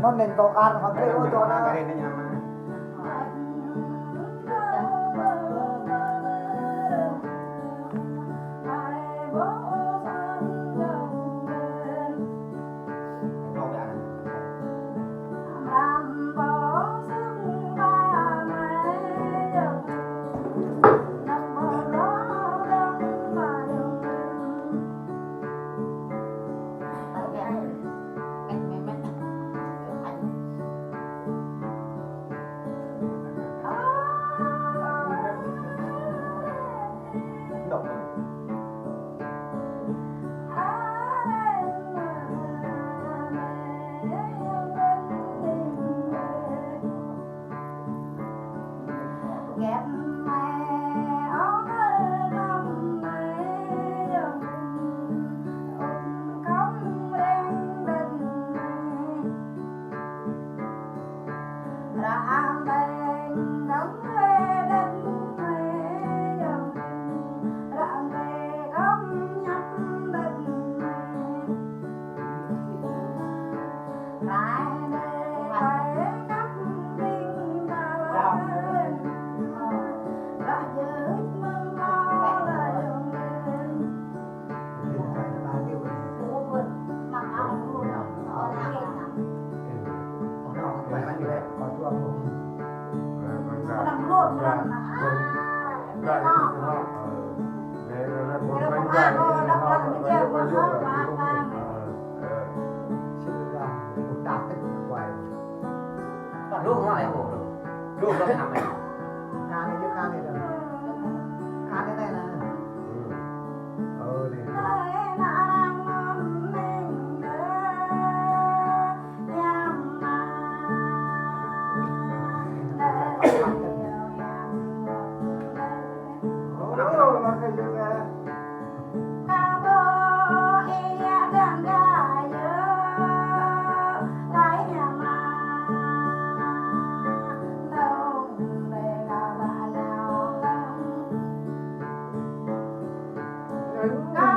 nó nên có can hoặc cái ô cho nó cái này nhà màลูกน้อยผมลูกก็ทำไงการนี่จะการนี่นะการนี่ได้นะนี่Hãy subscribe cho kênh Ghiền Mì Gõ để không bỏ lỡ